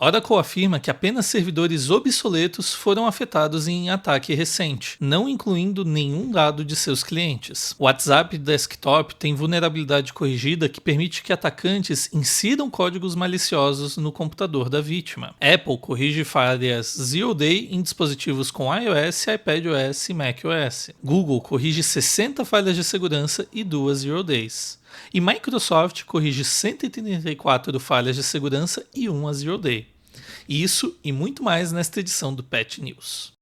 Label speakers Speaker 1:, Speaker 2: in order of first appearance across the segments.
Speaker 1: Oracle afirma que apenas servidores obsoletos foram afetados em ataque recente, não incluindo nenhum dado de seus clientes. O WhatsApp Desktop tem vulnerabilidade corrigida que permite que atacantes insiram códigos maliciosos no computador da vítima. Apple corrige falhas Zero Day em dispositivos com iOS, iPadOS e macOS. Google corrige 60 falhas de segurança e 2 Zero Days. E Microsoft corrige 134 falhas de segurança e 1 Zero Day. Isso e muito mais nesta edição do Patch News.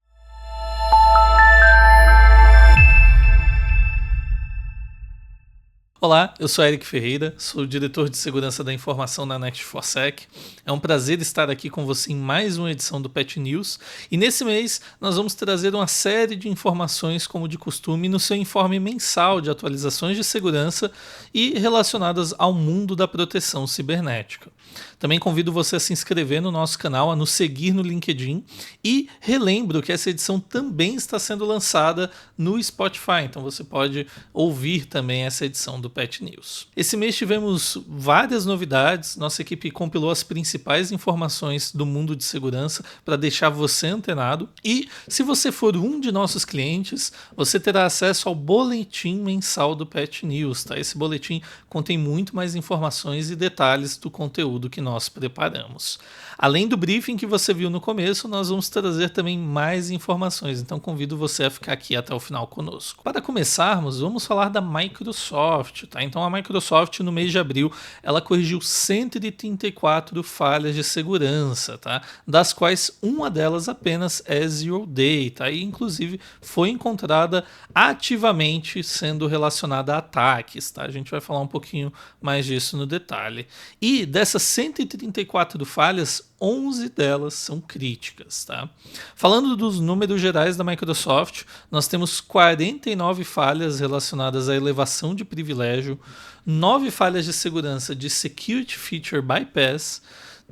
Speaker 1: Olá, eu sou Eric Ferreira, sou o diretor de segurança da informação da Next4Sec. É um prazer estar aqui com você em mais uma edição do Patch News e nesse mês nós vamos trazer uma série de informações como de costume no seu informe mensal de atualizações de segurança e relacionadas ao mundo da proteção cibernética. Também convido você a se inscrever no nosso canal, a nos seguir no LinkedIn e relembro que essa edição também está sendo lançada no Spotify, então você pode ouvir também essa edição do Patch News. Esse mês tivemos várias novidades, nossa equipe compilou as principais informações do mundo de segurança para deixar você antenado e se você for um de nossos clientes, você terá acesso ao boletim mensal do Patch News, tá? Esse boletim contém muito mais informações e detalhes do conteúdo que nós preparamos. Além do briefing que você viu no começo, nós vamos trazer também mais informações, então convido você a ficar aqui até o final conosco. Para começarmos, vamos falar da Microsoft, tá? Então a Microsoft no mês de abril, ela corrigiu 134 falhas de segurança, tá? Das quais uma delas apenas é Zero Day, tá? E inclusive foi encontrada ativamente sendo relacionada a ataques, tá? A gente vai falar um pouquinho mais disso no detalhe. E dessas 134 falhas, 11 delas são críticas, tá? Falando dos números gerais da Microsoft, nós temos 49 falhas relacionadas à elevação de privilégio, 9 falhas de segurança de Security Feature Bypass,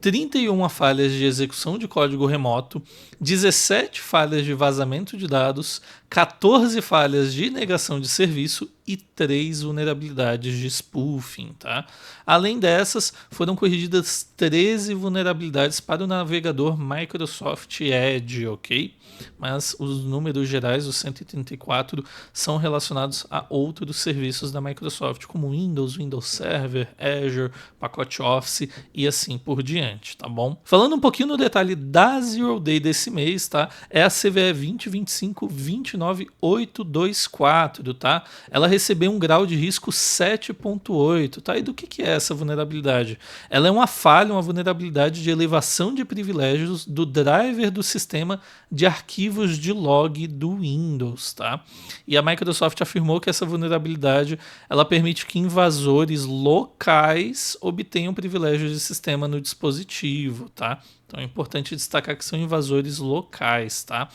Speaker 1: 31 falhas de execução de código remoto, 17 falhas de vazamento de dados, 14 falhas de negação de serviço e 3 vulnerabilidades de spoofing, tá? Além dessas, foram corrigidas 13 vulnerabilidades para o navegador Microsoft Edge, ok? Mas os números gerais, os 134, são relacionados a outros serviços da Microsoft, como Windows, Windows Server, Azure, pacote Office e assim por diante, tá bom? Falando um pouquinho no detalhe da Zero Day desse mês, tá? É a CVE 20.25.29824, tá? Ela recebeu um grau de risco 7.8, tá? E do que é essa vulnerabilidade? Ela é uma falha, uma vulnerabilidade de elevação de privilégios do driver do sistema de arquivos de log do Windows, tá? E a Microsoft afirmou que essa vulnerabilidade ela permite que invasores locais obtenham privilégios de sistema no dispositivo, tá? Então é importante destacar que são invasores locais, tá?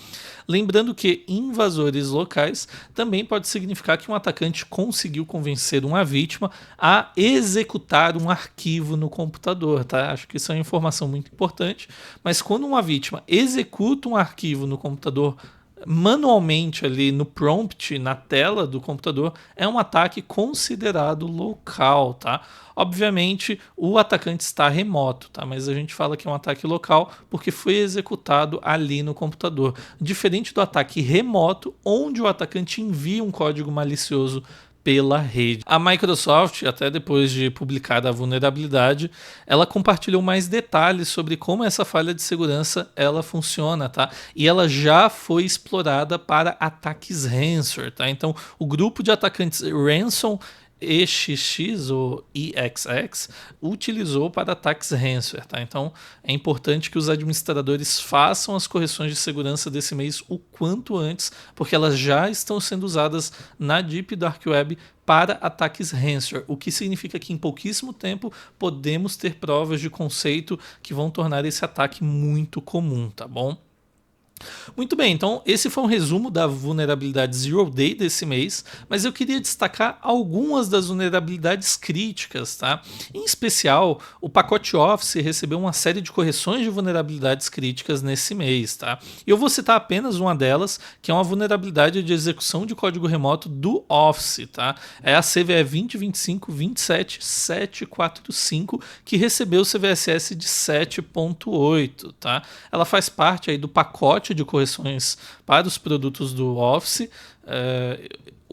Speaker 1: Lembrando que invasores locais também pode significar que um atacante conseguiu convencer uma vítima a executar um arquivo no computador, tá? Acho que isso é uma informação muito importante, mas quando uma vítima executa um arquivo no computador manualmente ali no prompt, na tela do computador, é um ataque considerado local, tá? Obviamente, o atacante está remoto, tá? Mas a gente fala que é um ataque local porque foi executado ali no computador. Diferente do ataque remoto, onde o atacante envia um código malicioso pela rede. A Microsoft, até depois de publicar a vulnerabilidade, ela compartilhou mais detalhes sobre como essa falha de segurança ela funciona, tá? E ela já foi explorada para ataques ransomware, tá? Então, o grupo de atacantes ransom EXX ou EXX utilizou para ataques ransomware, tá? Então é importante que os administradores façam as correções de segurança desse mês o quanto antes, porque elas já estão sendo usadas na Deep Dark Web para ataques ransomware, o que significa que em pouquíssimo tempo podemos ter provas de conceito que vão tornar esse ataque muito comum, tá bom? Muito bem, então esse foi um resumo da vulnerabilidade Zero Day desse mês, mas eu queria destacar algumas das vulnerabilidades críticas, tá? Em especial, o pacote Office recebeu uma série de correções de vulnerabilidades críticas nesse mês, tá? E eu vou citar apenas uma delas, que é uma vulnerabilidade de execução de código remoto do Office, tá? É a CVE 20.25.27.745, que recebeu o CVSS de 7.8, tá? Ela faz parte aí do pacote de correções para os produtos do Office.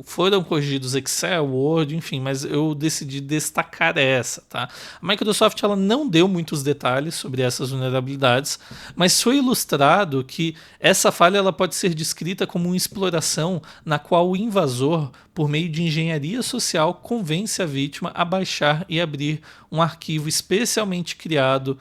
Speaker 1: Foram corrigidos Excel, Word, enfim, mas eu decidi destacar essa, tá? A Microsoft ela não deu muitos detalhes sobre essas vulnerabilidades, mas foi ilustrado que essa falha ela pode ser descrita como uma exploração na qual o invasor, por meio de engenharia social, convence a vítima a baixar e abrir um arquivo especialmente criado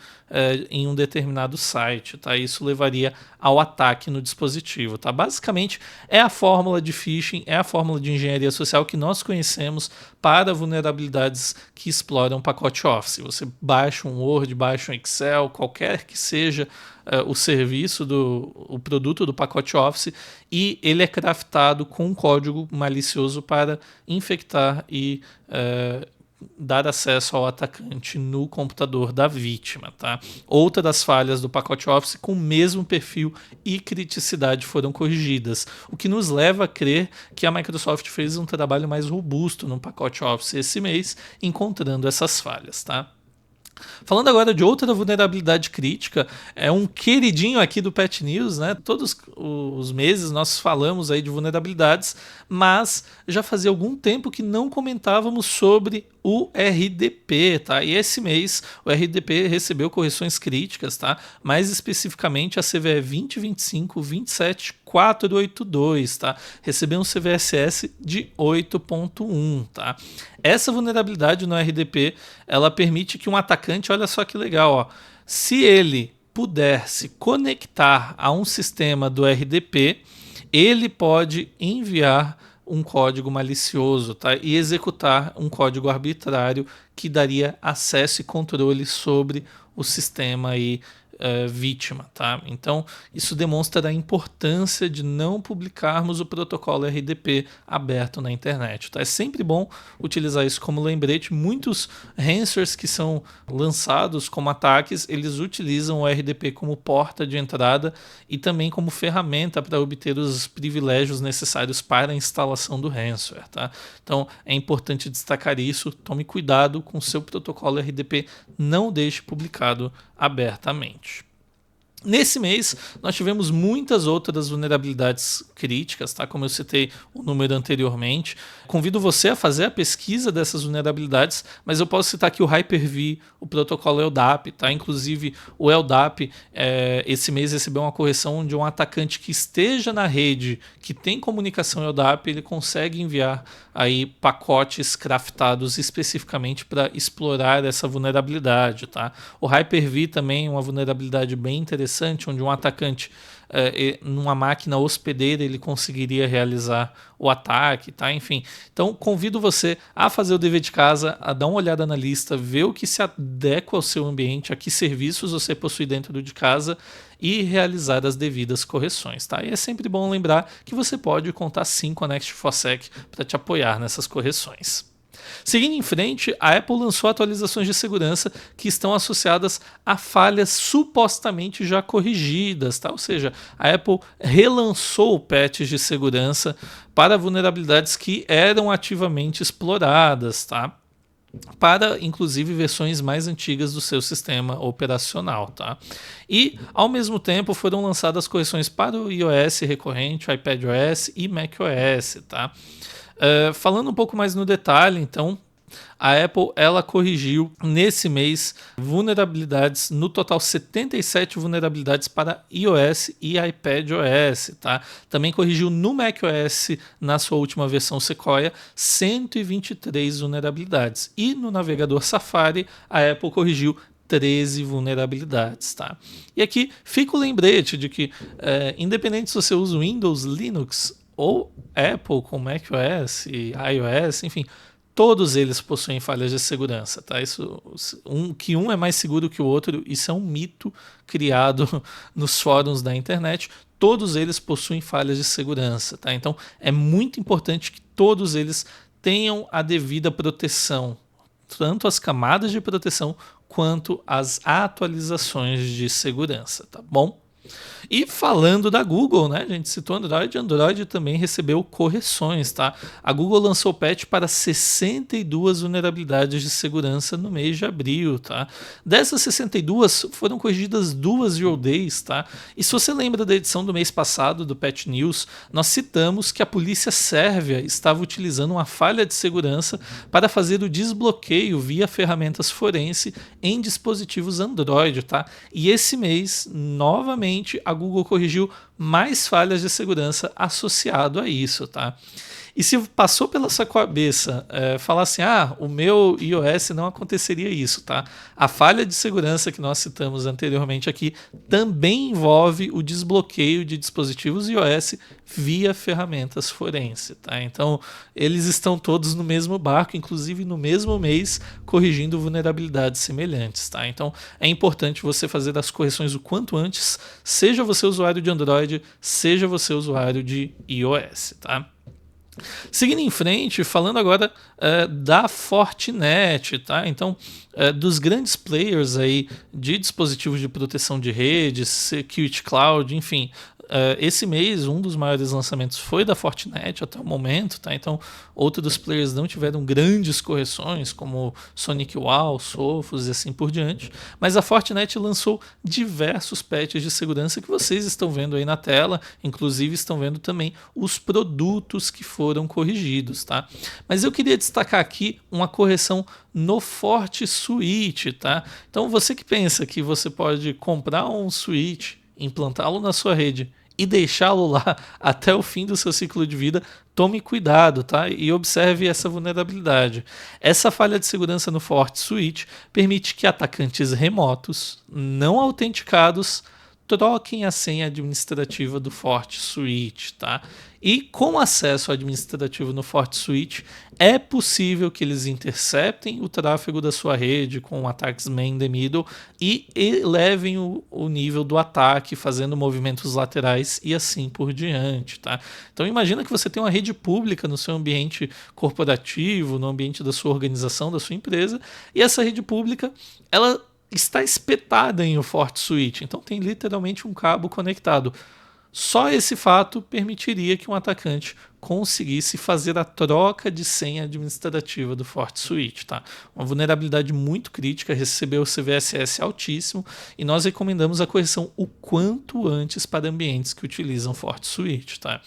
Speaker 1: em um determinado site, tá? Isso levaria ao ataque no dispositivo, tá? Basicamente é a fórmula de phishing, é a fórmula de engenharia social que nós conhecemos para vulnerabilidades que exploram o pacote Office. Você baixa um Word, baixa um Excel, qualquer que seja o serviço, o produto do pacote Office, e ele é craftado com um código malicioso para infectar e dar acesso ao atacante no computador da vítima, tá? Outra das falhas do pacote Office com o mesmo perfil e criticidade foram corrigidas, o que nos leva a crer que a Microsoft fez um trabalho mais robusto no pacote Office esse mês, encontrando essas falhas, tá? Falando agora de outra vulnerabilidade crítica, é um queridinho aqui do Pet News, né? Todos os meses nós falamos aí de vulnerabilidades, mas já fazia algum tempo que não comentávamos sobre o RDP, tá? E esse mês o RDP recebeu correções críticas, tá? Mais especificamente a CVE 20.25.27.482, tá? Recebeu um CVSS de 8.1, tá? Essa vulnerabilidade no RDP, ela permite que um atacante, olha só que legal, ó, se ele puder se conectar a um sistema do RDP, ele pode enviar um código malicioso, tá? E executar um código arbitrário que daria acesso e controle sobre o sistema aí, vítima, tá? Então isso demonstra a importância de não publicarmos o protocolo RDP aberto na internet, tá? É sempre bom utilizar isso como lembrete. Muitos ransomwares que são lançados como ataques, eles utilizam o RDP como porta de entrada e também como ferramenta para obter os privilégios necessários para a instalação do ransomware, tá? Então é importante destacar isso. Tome cuidado com o seu protocolo RDP, não deixe publicado abertamente. Nesse mês, nós tivemos muitas outras vulnerabilidades críticas, tá? Como eu citei o número anteriormente. Convido você a fazer a pesquisa dessas vulnerabilidades, mas eu posso citar aqui o Hyper-V, o protocolo LDAP, tá? Inclusive, o LDAP, esse mês recebeu uma correção de um atacante que esteja na rede, que tem comunicação LDAP, ele consegue enviar aí pacotes craftados especificamente para explorar essa vulnerabilidade, tá? O Hyper-V também é uma vulnerabilidade bem interessante, onde um atacante numa máquina hospedeira ele conseguiria realizar o ataque, tá? Enfim, então convido você a fazer o dever de casa, a dar uma olhada na lista, ver o que se adequa ao seu ambiente, a que serviços você possui dentro de casa e realizar as devidas correções, tá? E é sempre bom lembrar que você pode contar sim com a Next4Sec para te apoiar nessas correções. Seguindo em frente, a Apple lançou atualizações de segurança que estão associadas a falhas supostamente já corrigidas, tá? Ou seja, a Apple relançou patches de segurança para vulnerabilidades que eram ativamente exploradas, tá? Para inclusive versões mais antigas do seu sistema operacional, tá? E ao mesmo tempo foram lançadas correções para o iOS recorrente, o iPadOS e macOS, tá? Falando um pouco mais no detalhe, então, a Apple ela corrigiu nesse mês vulnerabilidades, no total 77 vulnerabilidades para iOS e iPadOS, tá? Também corrigiu no macOS, na sua última versão Sequoia, 123 vulnerabilidades. E no navegador Safari, a Apple corrigiu 13 vulnerabilidades, tá? E aqui fica o lembrete de que, independente se você usa Windows, Linux ou Apple com macOS e iOS, enfim, todos eles possuem falhas de segurança, tá? Que um é mais seguro que o outro, isso é um mito criado nos fóruns da internet. Todos eles possuem falhas de segurança, tá? Então é muito importante que todos eles tenham a devida proteção, tanto as camadas de proteção quanto as atualizações de segurança, tá bom? E falando da Google, né? A gente citou Android também recebeu correções, tá? A Google lançou patch para 62 vulnerabilidades de segurança no mês de abril, tá? Dessas 62 foram corrigidas 2 Zero Days, tá? E se você lembra da edição do mês passado do Patch News, nós citamos que a polícia sérvia estava utilizando uma falha de segurança para fazer o desbloqueio via ferramentas forense em dispositivos Android, tá? E esse mês, novamente, a Google corrigiu mais falhas de segurança associado a isso, tá? E se passou pela sua cabeça falar assim, o meu iOS não aconteceria isso, tá? A falha de segurança que nós citamos anteriormente aqui também envolve o desbloqueio de dispositivos iOS via ferramentas forense, tá? Então, eles estão todos no mesmo barco, inclusive no mesmo mês, corrigindo vulnerabilidades semelhantes, tá? Então, é importante você fazer as correções o quanto antes, seja você usuário de Android, seja você usuário de iOS, tá? Seguindo em frente, falando agora da Fortinet, tá? Então, dos grandes players aí de dispositivos de proteção de rede, Security Cloud, enfim, esse mês um dos maiores lançamentos foi da Fortinet até o momento, tá? Então outros players não tiveram grandes correções como SonicWall, Sophos e assim por diante, mas a Fortinet lançou diversos patches de segurança que vocês estão vendo aí na tela, inclusive estão vendo também os produtos que foram corrigidos, tá? Mas eu queria destacar aqui uma correção no FortiSwitch, tá? Então você que pensa que você pode comprar um switch, implantá-lo na sua rede e deixá-lo lá até o fim do seu ciclo de vida, tome cuidado, tá? E observe essa vulnerabilidade. Essa falha de segurança no FortiSwitch permite que atacantes remotos, não autenticados, troquem a senha administrativa do FortiSwitch, tá? E com acesso administrativo no FortiSwitch, é possível que eles interceptem o tráfego da sua rede com ataques man in the middle e elevem o nível do ataque, fazendo movimentos laterais e assim por diante, tá? Então imagina que você tem uma rede pública no seu ambiente corporativo, no ambiente da sua organização, da sua empresa, e essa rede pública, ela está espetada em um FortiSwitch, então tem literalmente um cabo conectado. Só esse fato permitiria que um atacante conseguisse fazer a troca de senha administrativa do FortiSwitch, tá? Uma vulnerabilidade muito crítica, recebeu o CVSS altíssimo e nós recomendamos a correção o quanto antes para ambientes que utilizam FortiSwitch, tá?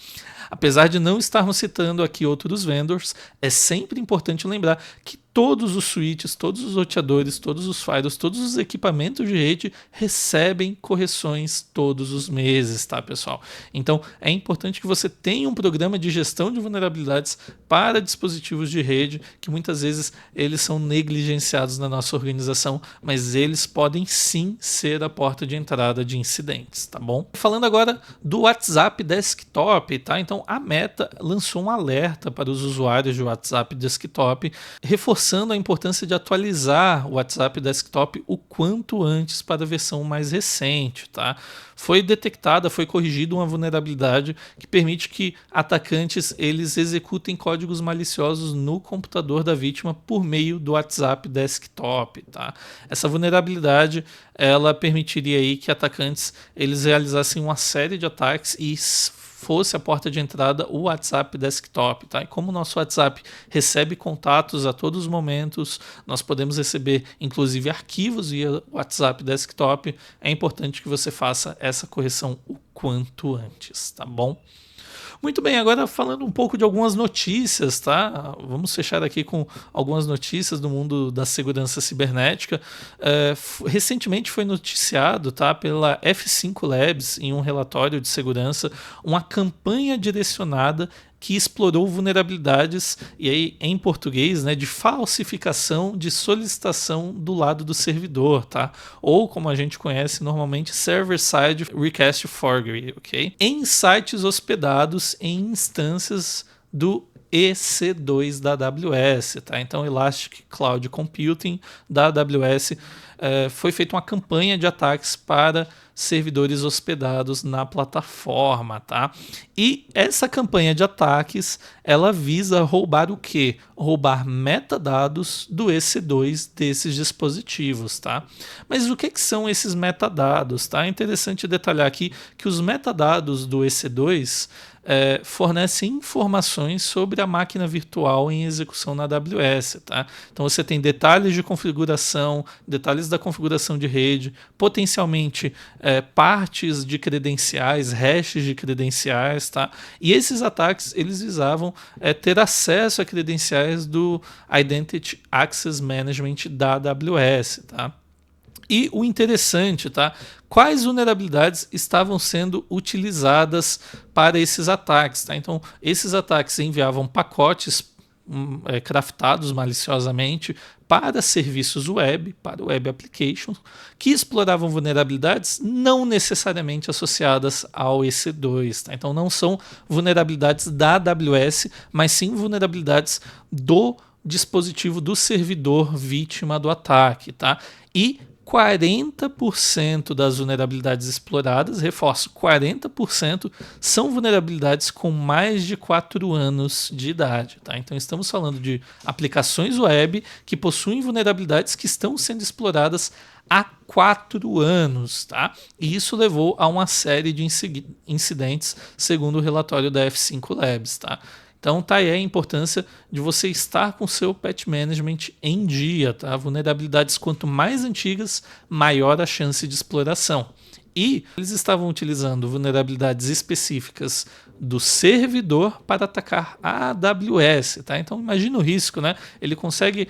Speaker 1: Apesar de não estarmos citando aqui outros vendors, é sempre importante lembrar que todos os switches, todos os roteadores, todos os firewalls, todos os equipamentos de rede recebem correções todos os meses, tá, pessoal? Então, é importante que você tenha um programa de gestão de vulnerabilidades para dispositivos de rede, que muitas vezes eles são negligenciados na nossa organização, mas eles podem sim ser a porta de entrada de incidentes, tá bom? Falando agora do WhatsApp Desktop, tá? Então, a Meta lançou um alerta para os usuários de WhatsApp Desktop, reforçando a importância de atualizar o WhatsApp Desktop o quanto antes para a versão mais recente, tá? Foi detectada, foi corrigida uma vulnerabilidade que permite que atacantes eles executem códigos maliciosos no computador da vítima por meio do WhatsApp Desktop, tá? Essa vulnerabilidade ela permitiria aí que atacantes eles realizassem uma série de ataques e fosse a porta de entrada o WhatsApp Desktop, tá? E como o nosso WhatsApp recebe contatos a todos os momentos, nós podemos receber inclusive arquivos via WhatsApp Desktop, é importante que você faça essa correção o quanto antes, tá bom? Muito bem, agora falando um pouco de algumas notícias, tá? Vamos fechar aqui com algumas notícias do mundo da segurança cibernética. Recentemente foi noticiado, tá, pela F5 Labs, em um relatório de segurança, uma campanha direcionada que explorou vulnerabilidades, e aí em português, né, de falsificação de solicitação do lado do servidor, tá? Ou como a gente conhece normalmente, server-side request forgery, ok? Em sites hospedados em instâncias do EC2 da AWS, tá? Então, Elastic Cloud Computing da AWS, foi feita uma campanha de ataques para servidores hospedados na plataforma, tá? E essa campanha de ataques, ela visa roubar o quê? Roubar metadados do EC2 desses dispositivos, tá? Mas o que são esses metadados, tá? É interessante detalhar aqui que os metadados do EC2 fornecem informações sobre a máquina virtual em execução na AWS, tá? Então você tem detalhes de configuração, detalhes da configuração de rede, potencialmente partes de credenciais, hashes de credenciais, tá? E esses ataques, eles visavam ter acesso a credenciais do Identity Access Management da AWS, tá? E o interessante, tá? Quais vulnerabilidades estavam sendo utilizadas para esses ataques, tá? Então, esses ataques enviavam pacotes craftados maliciosamente para serviços web, para web applications, que exploravam vulnerabilidades não necessariamente associadas ao EC2, tá? Então, não são vulnerabilidades da AWS, mas sim vulnerabilidades do dispositivo do servidor vítima do ataque, tá? E 40% das vulnerabilidades exploradas, reforço, 40% são vulnerabilidades com mais de 4 anos de idade, tá? Então estamos falando de aplicações web que possuem vulnerabilidades que estão sendo exploradas há 4 anos, tá? E isso levou a uma série de incidentes, segundo o relatório da F5 Labs, tá? Então tá aí a importância de você estar com o seu patch management em dia, tá? Vulnerabilidades quanto mais antigas, maior a chance de exploração. E eles estavam utilizando vulnerabilidades específicas do servidor para atacar a AWS, tá? Então imagina o risco, né? Ele consegue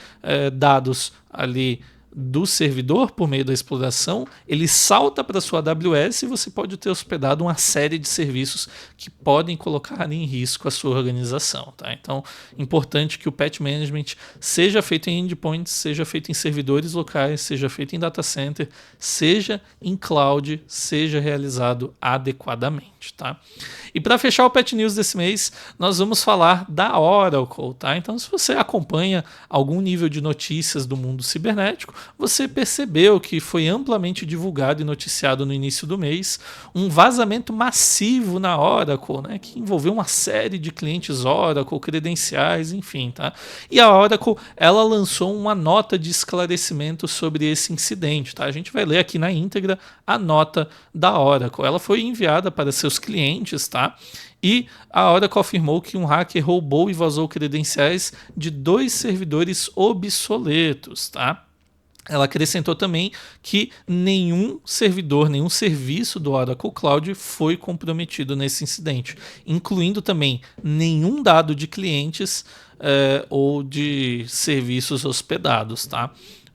Speaker 1: dados ali do servidor por meio da exploração, ele salta para sua AWS e você pode ter hospedado uma série de serviços que podem colocar em risco a sua organização, tá? Então, importante que o patch management seja feito em endpoints, seja feito em servidores locais, seja feito em data center, seja em cloud, seja realizado adequadamente, tá? E para fechar o Patch News desse mês, nós vamos falar da Oracle, tá? Então, se você acompanha algum nível de notícias do mundo cibernético, você percebeu que foi amplamente divulgado e noticiado no início do mês um vazamento massivo na Oracle, né, que envolveu uma série de clientes Oracle, credenciais, enfim, tá? E a Oracle, ela lançou uma nota de esclarecimento sobre esse incidente, tá? A gente vai ler aqui na íntegra a nota da Oracle. Ela foi enviada para seus clientes, tá? E a Oracle afirmou que um hacker roubou e vazou credenciais de 2 servidores obsoletos, tá? Ela acrescentou também que nenhum servidor, nenhum serviço do Oracle Cloud foi comprometido nesse incidente, incluindo também nenhum dado de clientes ou de serviços hospedados, tá?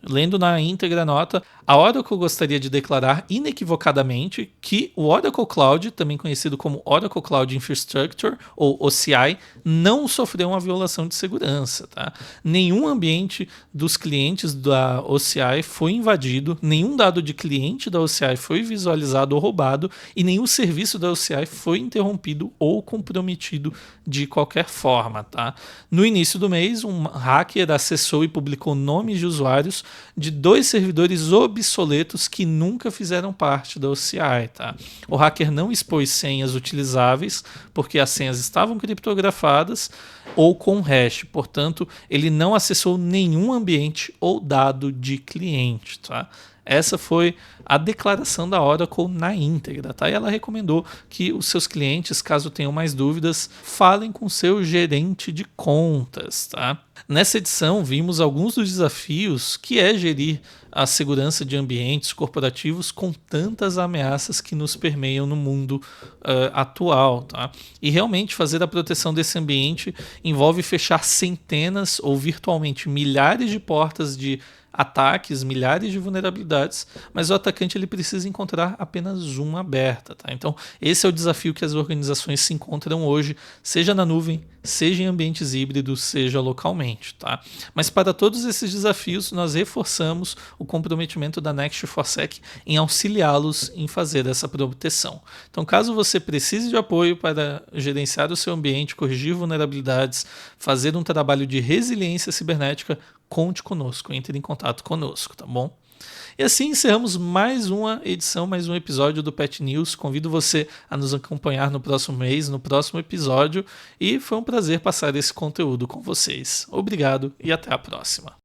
Speaker 1: Lendo na íntegra a nota, a Oracle gostaria de declarar inequivocadamente que o Oracle Cloud, também conhecido como Oracle Cloud Infrastructure, ou OCI, não sofreu uma violação de segurança, tá? Nenhum ambiente dos clientes da OCI foi invadido, nenhum dado de cliente da OCI foi visualizado ou roubado, e nenhum serviço da OCI foi interrompido ou comprometido de qualquer forma, tá? No início do mês, um hacker acessou e publicou nomes de usuários de 2 servidores obsoletos que nunca fizeram parte da OCI, tá? O hacker não expôs senhas utilizáveis porque as senhas estavam criptografadas ou com hash, portanto, ele não acessou nenhum ambiente ou dado de cliente, tá? Essa foi a declaração da Oracle na íntegra, tá? E ela recomendou que os seus clientes, caso tenham mais dúvidas, falem com seu gerente de contas, tá? Nessa edição, vimos alguns dos desafios que é gerir a segurança de ambientes corporativos com tantas ameaças que nos permeiam no mundo atual, tá? E realmente fazer a proteção desse ambiente envolve fechar centenas ou virtualmente milhares de portas de ataques, milhares de vulnerabilidades, mas o atacante ele precisa encontrar apenas uma aberta. Tá? Então, esse é o desafio que as organizações se encontram hoje, seja na nuvem, seja em ambientes híbridos, seja localmente. Tá? Mas para todos esses desafios, nós reforçamos o comprometimento da Next4Sec em auxiliá-los em fazer essa proteção. Então, caso você precise de apoio para gerenciar o seu ambiente, corrigir vulnerabilidades, fazer um trabalho de resiliência cibernética, conte conosco, entre em contato conosco, tá bom? E assim encerramos mais uma edição, mais um episódio do Pet News. Convido você a nos acompanhar no próximo mês, no próximo episódio. E foi um prazer passar esse conteúdo com vocês. Obrigado e até a próxima.